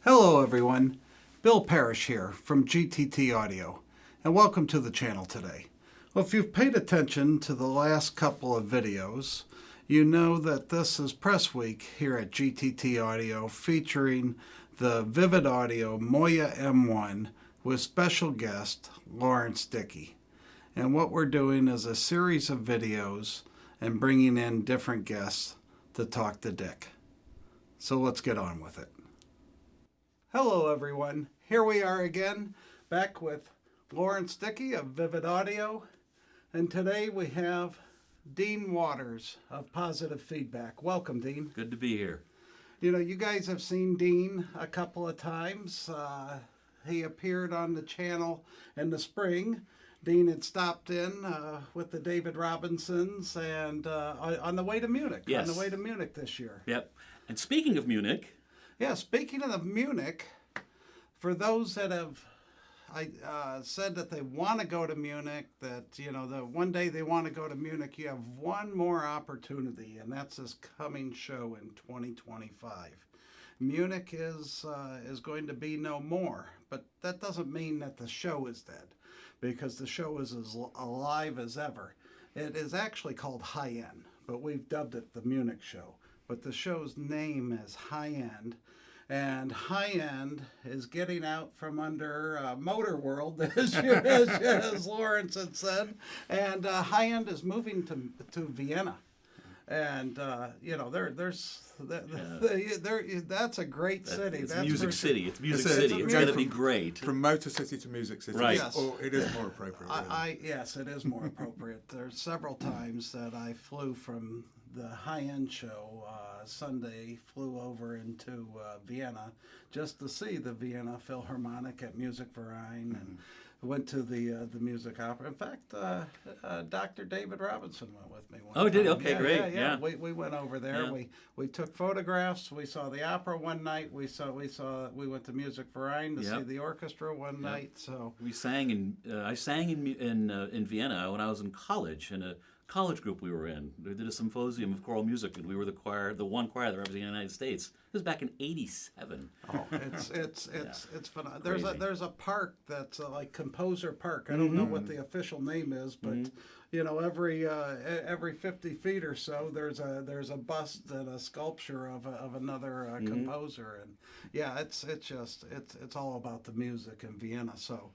Hello everyone, Bill Parish here from GTT Audio, and welcome to the channel today. Well, if you've paid attention to the last couple of videos, you know that this is press week here at GTT Audio featuring the Vivid Audio Moya M1 with special guest Laurence Dickie. And what we're doing is a series of videos and bringing in different guests to talk to Dick. So let's get on with it. Hello everyone, here we are again, back with Laurence Dickie of Vivid Audio, and today we have Dean Waters of Positive Feedback. Welcome, Dean. Good to be here. You know, you guys have seen Dean a couple of times. He appeared on the channel in the spring. Dean had stopped in with the David Robinsons and on the way to Munich. Yes. On the way to Munich this year. Yep. And speaking of Munich, yeah, speaking of Munich, for those that have said that they want to go to Munich, that, you know, that one day they want to go to Munich, you have one more opportunity, and that's this coming show in 2025. Munich is going to be no more, but that doesn't mean that the show is dead, because the show is as alive as ever. It is actually called High End, but we've dubbed it the Munich Show. But the show's name is High End, and High End is getting out from under Motor World, as Laurence had said, and High End is moving to Vienna, and you know that's a great city. it's that's Music City. It's Music City. It's going going to be great. From Motor City to Music City. Right. Yes. Or it is more appropriate. Really. Yes, it is more appropriate. There's several times that I flew from the high-end show Sunday, flew over into Vienna just to see the Vienna Philharmonic at Musikverein, and went to the music opera. In fact, Dr. David Robinson went with me. Oh, did he? time. Okay, Yeah, great. Yeah. Yeah. We went over there. Yeah. We took photographs. We saw the opera one night. We went to Musikverein to see the orchestra one night. So We sang I sang in Vienna when I was in college, in a college group we were in. We did a symposium of choral music, and we were the one choir that represented the United States. This was back in '87. Oh, it's phenomenal. Crazy. There's a park that's like Composer Park. I don't know what the official name is, but you know, every 50 feet or so, there's a bust and a sculpture of another composer, and yeah, it's all about the music in Vienna. So,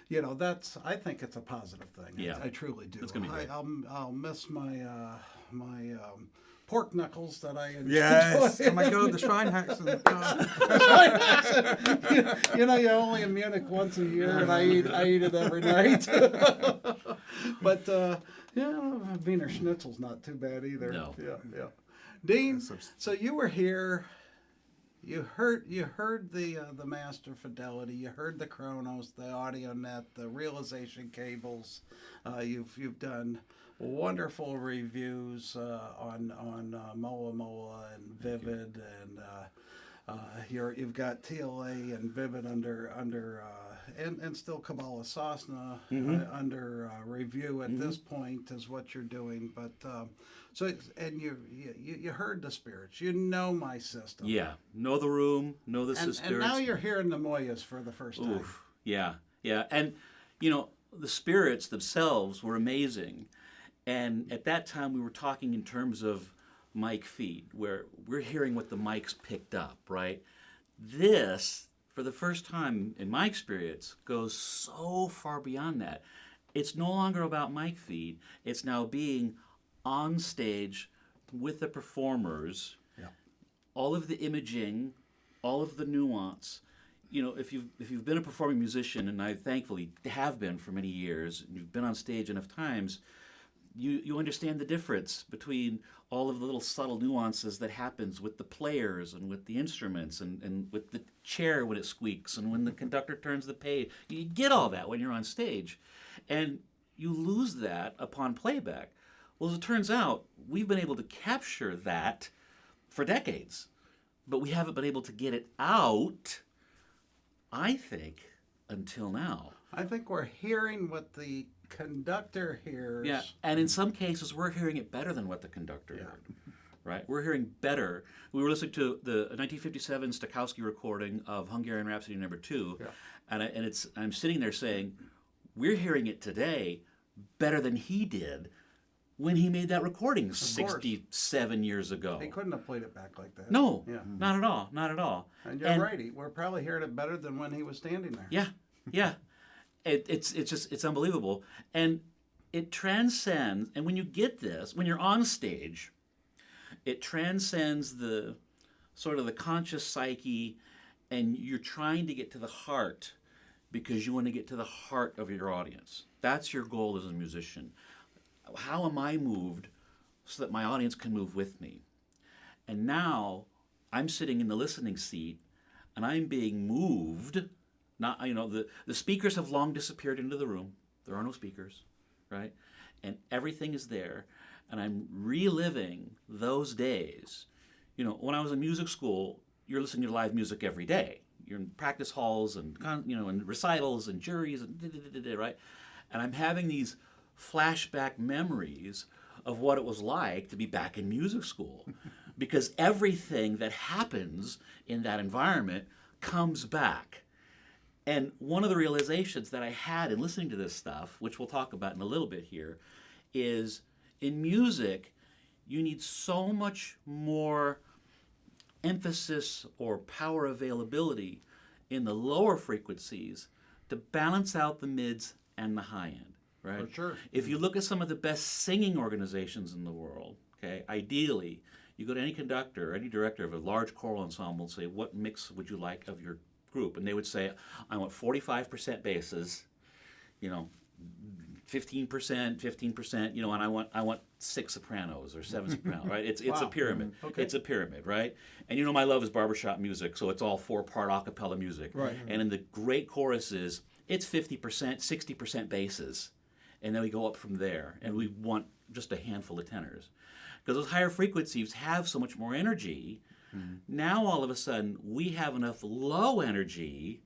you know, I think it's a positive thing. Yeah. I truly do. It's gonna be great. I'll miss my pork knuckles that I enjoy. Yes. Oh my God, the Shrine Hacks. You know, you're only in Munich once a year, and I eat it every night. But yeah, Wiener Schnitzel's not too bad either. No. Yeah. Dean, so you were here. You heard the Master Fidelity. You heard the Kronos, the AudioNet, the Realization cables. You've done wonderful reviews on Moa Moa and Vivid, and you've got TLA and Vivid under and still Kabbalah Sosna under review at this point is what you're doing. But you heard the spirits. You know my system. Yeah. Know the room. Know the spirits. And now you're hearing the Moyas for the first time. Oof. Yeah. And you know, the spirits themselves were amazing. And at that time, we were talking in terms of mic feed, where we're hearing what the mics picked up, right? This, for the first time in my experience, goes so far beyond that. It's no longer about mic feed. It's now being on stage with the performers, all of the imaging, all of the nuance. You know, if you've been a performing musician, and I thankfully have been for many years, and you've been on stage enough times, you understand the difference between all of the little subtle nuances that happens with the players and with the instruments and with the chair when it squeaks and when the conductor turns the page. You get all that when you're on stage, and you lose that upon playback. Well, as it turns out, we've been able to capture that for decades, but we haven't been able to get it out, I think, until now. I think we're hearing what the conductor hears. Yeah, and in some cases, we're hearing it better than what the conductor heard. right? We're hearing better. We were listening to the 1957 Stokowski recording of Hungarian Rhapsody No. 2, and I'm sitting there saying, we're hearing it today better than he did when he made that recording 67 years ago. He couldn't have played it back like that. No, not at all, not at all. And you're right. We're probably hearing it better than when he was standing there. Yeah, yeah. It's unbelievable. And it transcends, and when you get this, when you're on stage, it transcends the sort of the conscious psyche, and you're trying to get to the heart because you want to get to the heart of your audience. That's your goal as a musician. How am I moved so that my audience can move with me? And now I'm sitting in the listening seat and I'm being moved. Not, the speakers have long disappeared into the room. There are no speakers, right? And everything is there. And I'm reliving those days. When I was in music school, you're listening to live music every day. You're in practice halls and and recitals and juries and right? And I'm having these flashback memories of what it was like to be back in music school, because everything that happens in that environment comes back. And one of the realizations that I had in listening to this stuff, which we'll talk about in a little bit here, is in music, you need so much more emphasis or power availability in the lower frequencies to balance out the mids and the high end, right? For sure. If you look at some of the best singing organizations in the world, okay, ideally, you go to any conductor or any director of a large choral ensemble and say, what mix would you like of your group? And they would say, I want 45% basses, 15%, and I want 6 sopranos or 7 sopranos, right? It's a pyramid. Okay. It's a pyramid, right? And my love is barbershop music, so it's all 4-part a cappella music. Right. And in the great choruses, it's 50%, 60% basses. And then we go up from there, and we want just a handful of tenors. Because those higher frequencies have so much more energy. Now all of a sudden, we have enough low energy,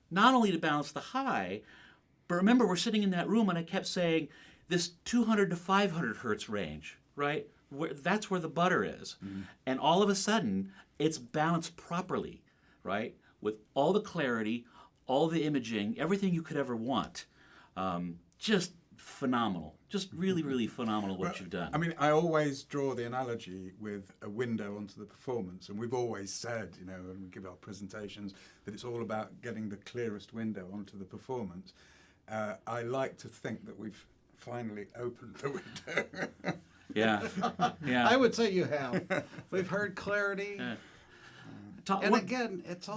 not only to balance the high, but remember, we're sitting in that room, and I kept saying, this 200 to 500 hertz range, right? That's where the butter is. And all of a sudden, it's balanced properly, right? With all the clarity, all the imaging, everything you could ever want. Just phenomenal. Just really, really phenomenal what you've done. I mean, I always draw the analogy with a window onto the performance, and we've always said, when we give our presentations, that it's all about getting the clearest window onto the performance. I like to think that we've finally opened the window. Yeah. I would say you have. We've heard clarity. Again, it's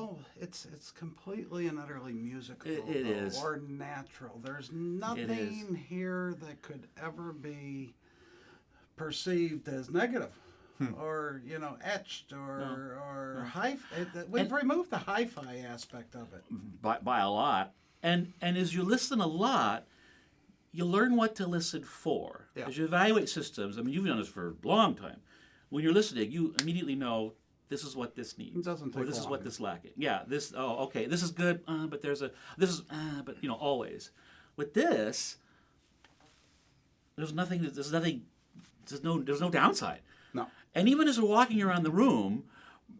completely and utterly musical. It is. Or natural. There's nothing here that could ever be perceived as negative. Or etched or we've removed the hi-fi aspect of it by a lot. And as you listen a lot, you learn what to listen for. Yeah. As you evaluate systems, I mean, you've done this for a long time. When you're listening, you immediately know this is what this needs. It doesn't take or this is long. what this lacking. Yeah, this, okay, this is good, but there's always. With this, there's no downside. No. And even as we're walking around the room,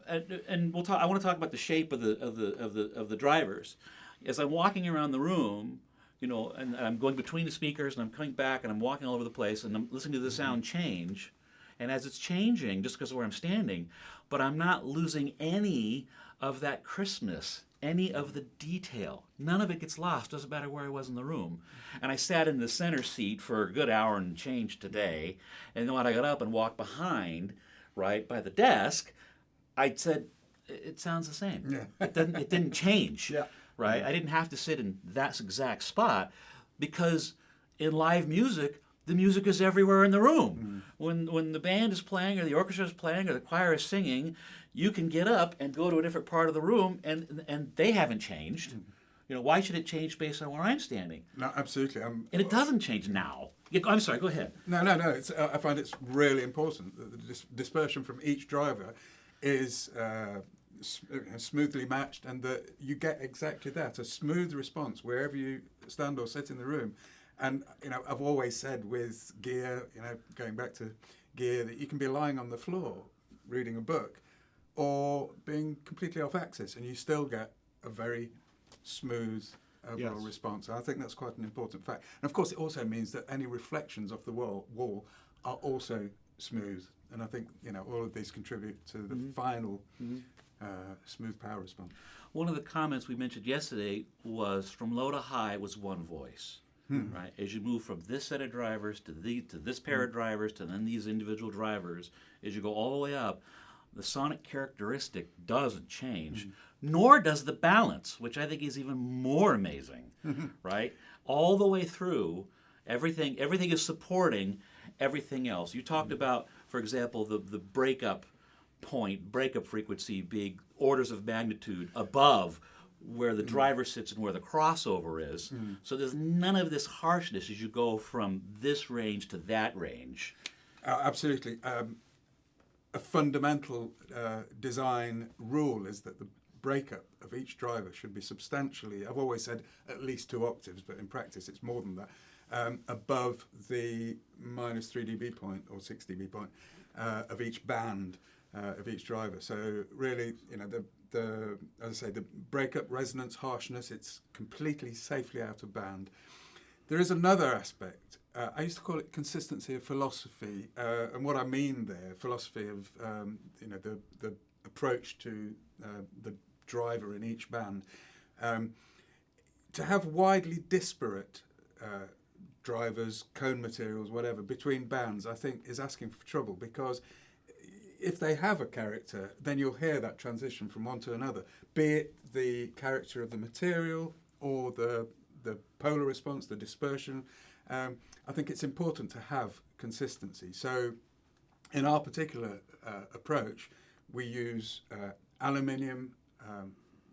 and we'll talk. I want to talk about the shape of the drivers. As I'm walking around the room, and I'm going between the speakers, and I'm coming back, and I'm walking all over the place, and I'm listening to the sound change. And as it's changing, just because of where I'm standing, but I'm not losing any of that crispness, any of the detail. None of it gets lost. Doesn't matter where I was in the room. And I sat in the center seat for a good hour and change today. And then when I got up and walked behind, right by the desk, I said, "It sounds the same. Yeah. It didn't change." Yeah. Right. I didn't have to sit in that exact spot, because in live music, the music is everywhere in the room. When the band is playing, or the orchestra is playing, or the choir is singing, you can get up and go to a different part of the room, and they haven't changed. Why should it change based on where I'm standing? No, absolutely. And it doesn't change now. I'm sorry, go ahead. No. I find it's really important that the dispersion from each driver is smoothly matched, and that you get exactly that, a smooth response wherever you stand or sit in the room. And I've always said with gear, going back to gear that you can be lying on the floor reading a book or being completely off axis, and you still get a very smooth overall Yes. response. And I think that's quite an important fact. And of course, it also means that any reflections off the wall are also smooth. And I think, you know, all of these contribute to the final smooth power response. One of the comments we mentioned yesterday was from low to high was one voice. Right? As you move from this set of drivers to this pair of drivers to then these individual drivers, as you go all the way up, the sonic characteristic doesn't change, nor does the balance, which I think is even more amazing. Right? All the way through, everything is supporting everything else. You talked about, for example, the breakup frequency being orders of magnitude above where the driver sits and where the crossover is. So there's none of this harshness as you go from this range to that range. Absolutely. A fundamental design rule is that the breakup of each driver should be substantially, I've always said at least 2 octaves, but in practice it's more than that, above the minus 3 dB point or 6 dB point of each band of each driver. So really, you know, as I say, the breakup, resonance, harshness, it's completely safely out of band. There is another aspect. I used to call it consistency of philosophy, and what I mean there, philosophy of you know, the approach to the driver in each band. To have widely disparate drivers, cone materials, whatever, between bands, I think is asking for trouble, because if they have a character, then you'll hear that transition from one to another, be it the character of the material or the polar response, the dispersion. I think it's important to have consistency. So in our particular approach, we use aluminium,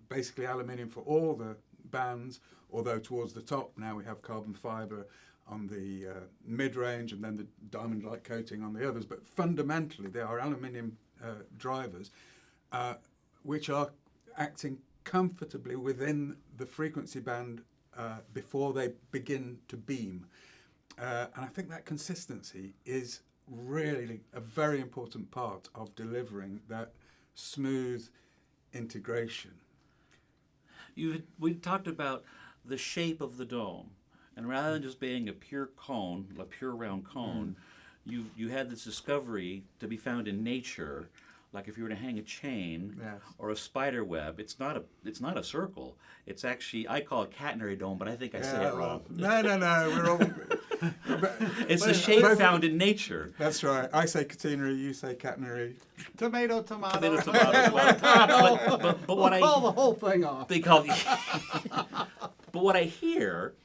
basically aluminium for all the bands, although towards the top now we have carbon fibre on the mid-range and then the diamond-like coating on the others. But fundamentally, they are aluminium drivers, which are acting comfortably within the frequency band before they begin to beam. And I think that consistency is really a very important part of delivering that smooth integration. We talked about the shape of the dome. And rather than just being a pure cone, a pure round cone, you had this discovery to be found in nature. Like if you were to hang a chain or a spider web, it's not a circle. It's actually, I call it Catenary dome, but I think I say it wrong. No, we're all. It's the shape found in nature. That's right. I say catenary, you say catenary. Tomato, tomato. Tomato, tomato. Well, but what Call the whole thing off. But what I hear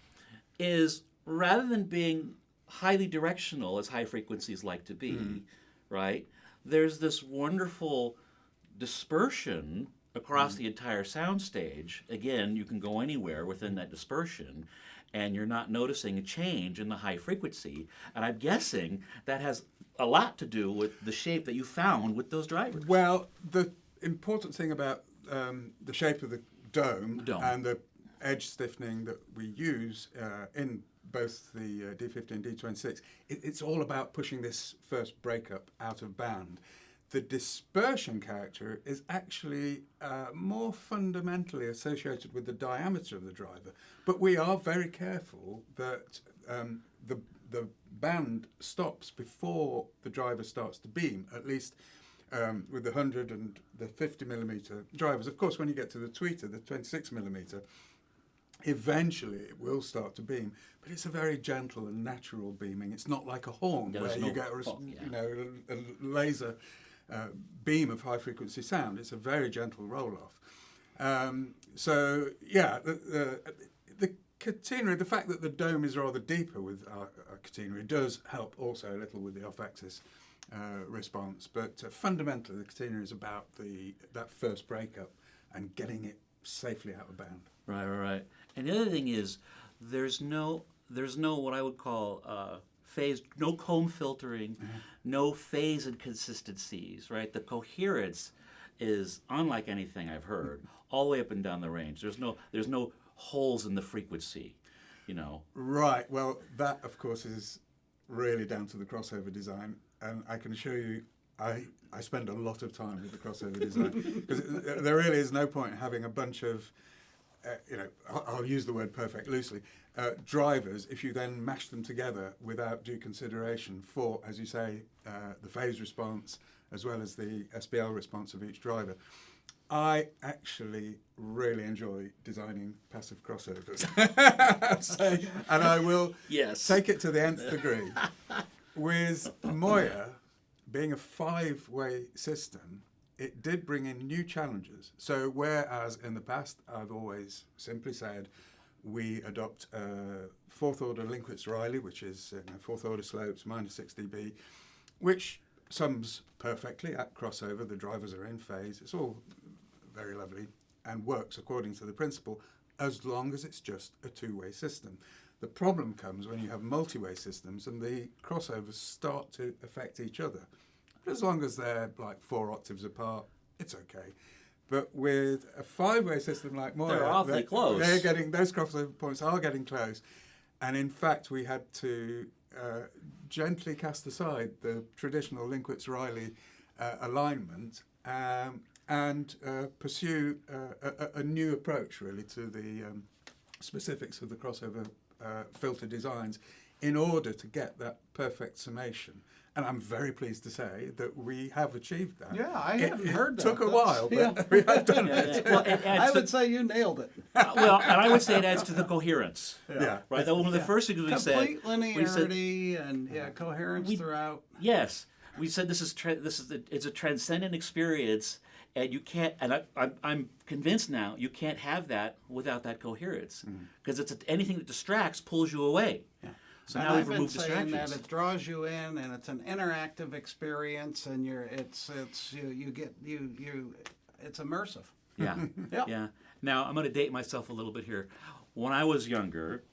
is, rather than being highly directional as high frequencies like to be, right? There's this wonderful dispersion across the entire soundstage. Again, you can go anywhere within that dispersion, and you're not noticing a change in the high frequency. And I'm guessing that has a lot to do with the shape that you found with those drivers. Well, the important thing about the shape of the dome and the edge stiffening that we use in both the D50 and D26, it's all about pushing this first breakup out of band. The dispersion character is actually more fundamentally associated with the diameter of the driver, but we are very careful that the band stops before the driver starts to beam, at least with the 100 and the 50 millimeter drivers. Of course, when you get to the tweeter, the 26 millimeter, eventually it will start to beam, but it's a very gentle and natural beaming. It's not like a horn where you get a laser beam of high frequency sound. It's a very gentle roll off. So yeah, the catenary, the fact that the dome is rather deeper with our catenary does help also a little with the off-axis response, but fundamentally the catenary is about that first breakup and getting it safely out of band. Right. And the other thing is, there's no what I would call phase, no comb filtering, no phase inconsistencies, right? The coherence is unlike anything I've heard, all the way up and down the range. There's no holes in the frequency, you know. Right. Well, that of course is really down to the crossover design. and I can assure you, I spend a lot of time with the crossover design because there really is no point having a bunch of, I'll use the word perfect loosely, drivers if you then mash them together without due consideration for, as you say, the phase response as well as the SPL response of each driver. I actually really enjoy designing passive crossovers. So, and I will take it to the nth degree. With Moya being a 5-way system, it did bring in new challenges. So whereas in the past I've always simply said we adopt fourth order Linkwitz-Riley, which is fourth order slopes minus 6 dB, which sums perfectly at crossover. The drivers are in phase. It's all very lovely and works according to the principle as long as it's just a 2-way system. The problem comes when you have multi-way systems and the crossovers start to affect each other. But as long as they're like 4 octaves apart, it's okay. But with a 5-way system like Moya, they're awfully close. Those crossover points are getting close. And in fact, we had to gently cast aside the traditional Linkwitz-Riley alignment and pursue a new approach, really, to the specifics of the crossover filter designs in order to get that perfect summation. And I'm very pleased to say that we have achieved that. Yeah, I hadn't heard that. It took a while, but we have done it. Well, it adds I would say you nailed it. well, and I would say it adds to the coherence. Yeah. Right. One of the first things we said. Complete linearity and coherence throughout. Yes, we said it's a transcendent experience, and you can't. And I'm convinced now you can't have that without that coherence, because anything that distracts pulls you away. Yeah. So now we've removed distractions. That it draws you in, and it's an interactive experience, and it's immersive. Yeah. Yeah. Now I'm going to date myself a little bit here. When I was younger,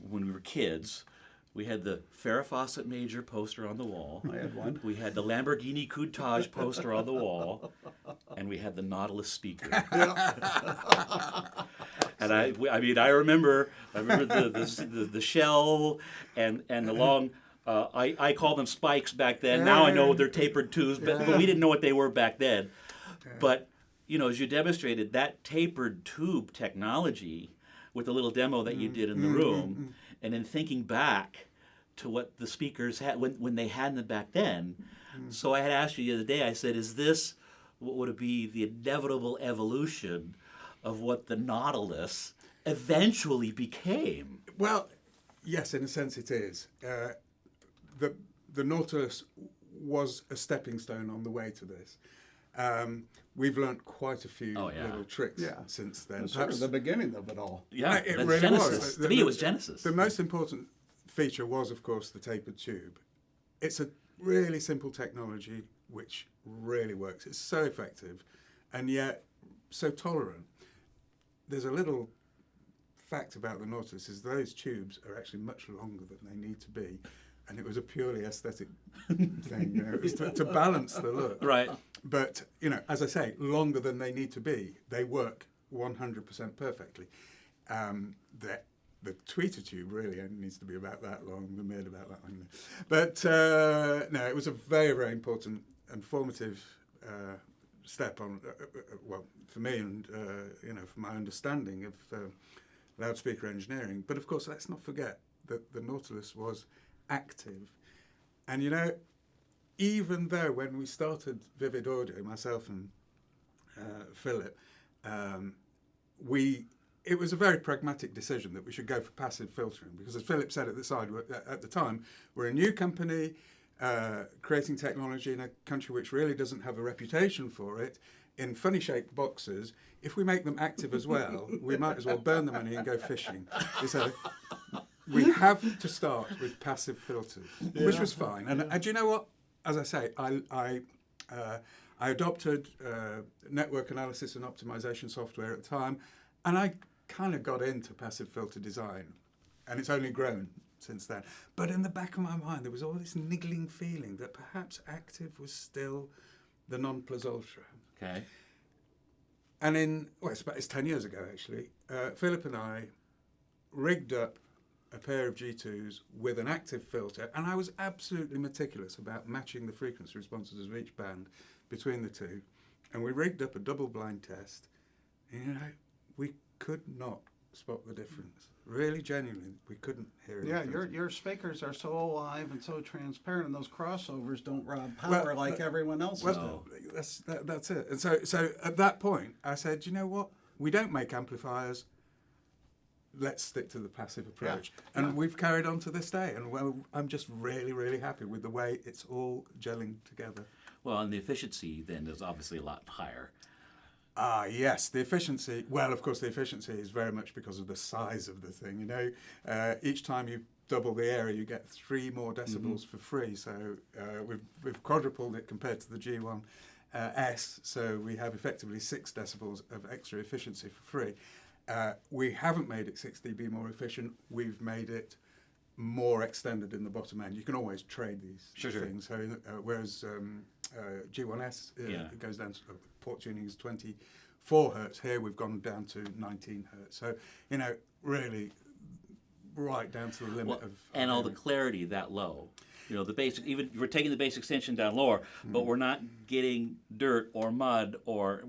when we were kids, we had the Farrah Fawcett Major poster on the wall. I had one. We had the Lamborghini Coutage poster on the wall, and we had the Nautilus speaker. And I remember the shell and the long. I call them spikes back then. Now I know they're tapered tubes, but we didn't know what they were back then. But as you demonstrated, that tapered tube technology with the little demo that you did in the room, and then thinking back to what the speakers had when they had them back then. So I had asked you the other day, I said, is this what would be the inevitable evolution of what the Nautilus eventually became? Well, yes, in a sense it is. The Nautilus was a stepping stone on the way to this. We've learnt quite a few little tricks since then. It's sort of the beginning of it all. Yeah, it that's really Genesis. was. To me, it was Genesis. The most important feature was, of course, the tapered tube. It's a really simple technology which really works. It's so effective and yet so tolerant. There's a little fact about the Nautilus is those tubes are actually much longer than they need to be. And it was a purely aesthetic thing, It was to balance the look. Right. But, as I say, longer than they need to be. They work 100% perfectly. The tweeter tube really only needs to be about that long, the mid about that long. But, no, it was a very, very important and formative step on, for me and, for my understanding of loudspeaker engineering. But, of course, let's not forget that the Nautilus was active. And even though when we started Vivid Audio, myself and Philip, it was a very pragmatic decision that we should go for passive filtering because, as Philip said at the time, we're a new company creating technology in a country which really doesn't have a reputation for it, in funny shaped boxes. If we make them active as well, we might as well burn the money and go fishing. So we have to start with passive filters, which was fine. And do you know what? As I say, I adopted network analysis and optimization software at the time, and I kind of got into passive filter design, and it's only grown since then. But in the back of my mind, there was all this niggling feeling that perhaps active was still the non plus ultra. Okay. And it's 10 years ago, actually, Philip and I rigged up a pair of G2s with an active filter, and I was absolutely meticulous about matching the frequency responses of each band between the two, and we rigged up a double-blind test, and you know, we could not spot the difference. Really, genuinely, we couldn't hear it. Yeah, your speakers are so alive and so transparent, and those crossovers don't rob power like everyone else's Well, do. that's it. And so at that point, I said, you know what? We don't make amplifiers. Let's stick to the passive approach. Yeah. And we've carried on to this day. And well, I'm just really, really happy with the way it's all gelling together. Well, and the efficiency then is obviously a lot higher. Yes, the efficiency. Well, of course, the efficiency is very much because of the size of the thing. You know, each time you double the area, you get 3 more decibels for free. So we've quadrupled it compared to the G1 S. So we have effectively 6 decibels of extra efficiency for free. We haven't made it 6 dB more efficient. We've made it more extended in the bottom end. You can always trade these things. So whereas G1S it goes down to port tuning is 24 hertz. Here we've gone down to 19 hertz. So you know, really, right down to the limit of and all the clarity that low. You know, the basic, even we're taking the bass extension down lower, but we're not getting dirt or mud or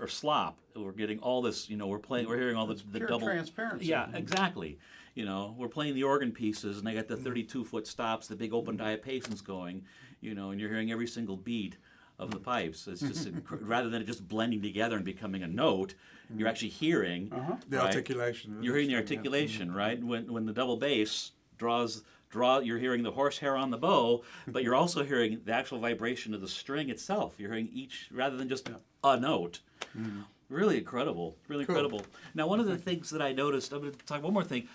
slop. We're getting all this. You know, we're hearing all the Pure double transparency. Yeah, exactly. You know, we're playing the organ pieces, and they got the 32-foot stops, the big open diapasons going. You know, and you're hearing every single beat of the pipes. It's just rather than it just blending together and becoming a note, you're actually hearing the articulation. You're hearing the articulation, right? When the double bass you're hearing the horsehair on the bow, but you're also hearing the actual vibration of the string itself. You're hearing each rather than just a note. Really incredible, really incredible. Now, one of the things that I noticed, I'm going to talk one more thing,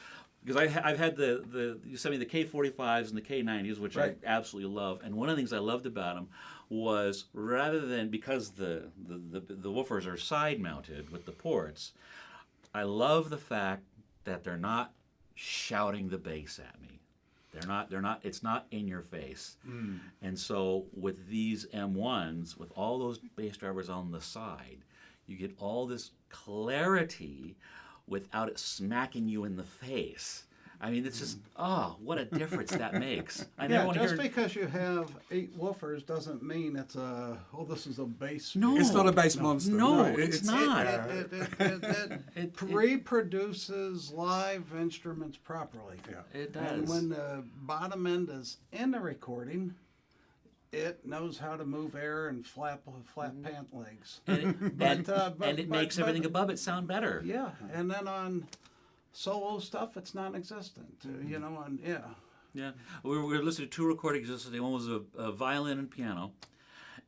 because I've had you sent me the K45s and the K90s, which I absolutely love. And one of the things I loved about them was rather than, because the woofers are side mounted with the ports, I love the fact that they're not shouting the bass at me. They're not, it's not in your face. And so with these M1s, with all those bass drivers on the side, you get all this clarity without it smacking you in the face. I mean, it's just, what a difference that makes. I never want to just hear... because you have 8 woofers doesn't mean it's this is a bass. No. It's not a bass monster. No, it's not. It reproduces live instruments properly. Yeah. It does. And when the bottom end is in the recording, it knows how to move air and flap pant legs. And it makes everything above it sound better. Yeah, and then on solo stuff, it's non-existent. You know, Yeah, we were listening to 2 recordings yesterday. One was a violin and piano,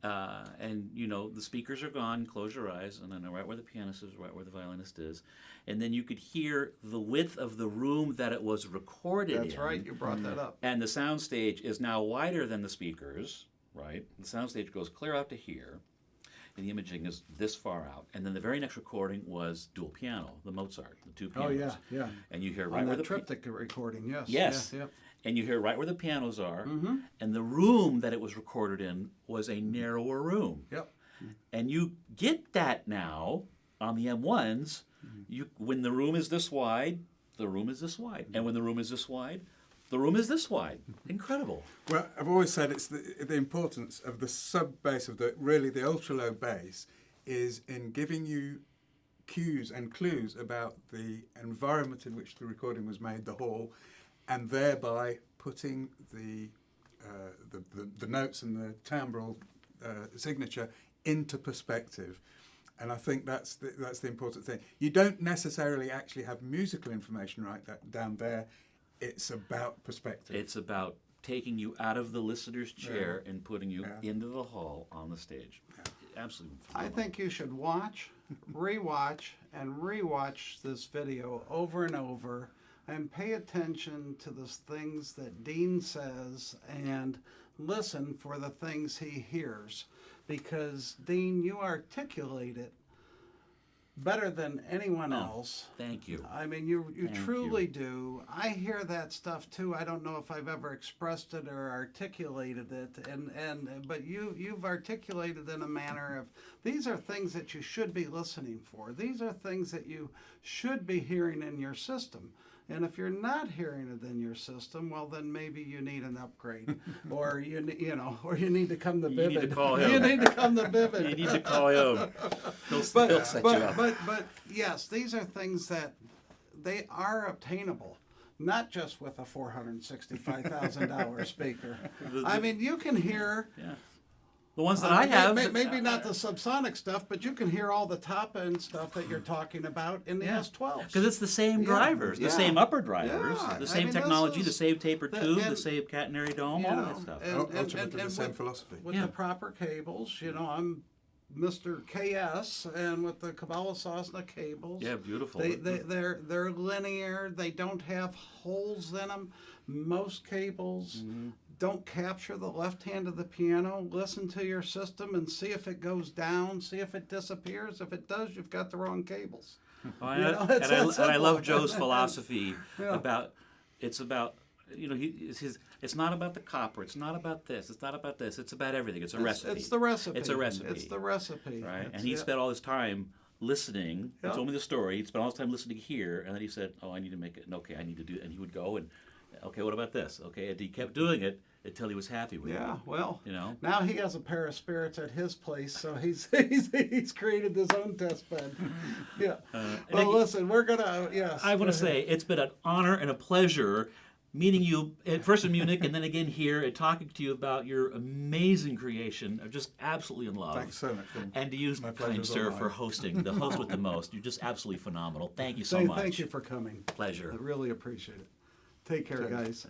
and you know the speakers are gone. Close your eyes, and then right where the pianist is, right where the violinist is, and then you could hear the width of the room that it was recorded in. that's right. You brought that up. And the soundstage is now wider than the speakers. Right, the soundstage goes clear out to here, and the imaging is this far out. And then the very next recording was dual piano, the Mozart, the 2 pianos. Oh yeah. And you hear right On where the the triptych recording, yes. Yes. Yeah, yep. And you hear right where the pianos are, and the room that it was recorded in was a narrower room. Yep. And you get that now on the M1s. When the room is this wide, the room is this wide. And when the room is this wide, the room is this wide. Incredible. Well, I've always said it's the importance of the sub bass of the ultra low bass is in giving you cues and clues about the environment in which the recording was made, the hall, and thereby putting the notes and the timbral signature into perspective. And I think that's the important thing. You don't necessarily actually have musical information down there. It's about perspective. It's about taking you out of the listener's chair and putting you into the hall on the stage. Absolutely. I think you should watch, rewatch, and rewatch this video over and over and pay attention to the things that Dean says and listen for the things he hears. Because, Dean, you articulate it better than anyone else. Thank you. I mean, you truly do. I hear that stuff too. I don't know if I've ever expressed it or articulated it, but you've articulated in a manner of these are things that you should be listening for. These are things that you should be hearing in your system. And if you're not hearing it in your system, well, then maybe you need an upgrade, or or you need to come to You Vivid. need to call him. You need to come to Vivid. You need to call him. He'll set you up. But yes, these are things that they are obtainable, not just with a $465,000 speaker. I mean, you can hear. Yeah. The ones that I have. Maybe not the subsonic stuff, but you can hear all the top end stuff that you're talking about in the S12s. Because it's the same drivers, the same upper drivers, the same technology, the same tapered tube, the same catenary dome, all that stuff. Ultimately the same philosophy. With the proper cables, I'm Mr. KS, and with the Kabbalah Sosna cables. Yeah, beautiful. They're linear. They don't have holes in them. Most cables don't capture the left hand of the piano. Listen to your system and see if it goes down. See if it disappears. If it does, you've got the wrong cables. I love Joe's philosophy about it's about. It's not about the copper. It's not about this. It's not about this. It's about everything. It's a recipe. It's the recipe. It's a recipe. It's the recipe. Right. And he spent all his time listening. He told me the story. He spent all his time listening here, and then he said, "Oh, I need to make it. Okay, I need to do." And he would go and, "Okay, what about this?" Okay, and he kept doing it until he was happy with it. Yeah. Well. Now he has a pair of spirits at his place, so he's created his own test bed. Yeah. Well, listen, we're gonna. Yes. I want to say it's been an honor and a pleasure meeting you at first in Munich and then again here and talking to you about your amazing creation. I'm just absolutely in love. Thanks so much. And to you, kind sir, for hosting, the host with the most. You're just absolutely phenomenal. Thank you so much. Thank you for coming. Pleasure. I really appreciate it. Take care, guys.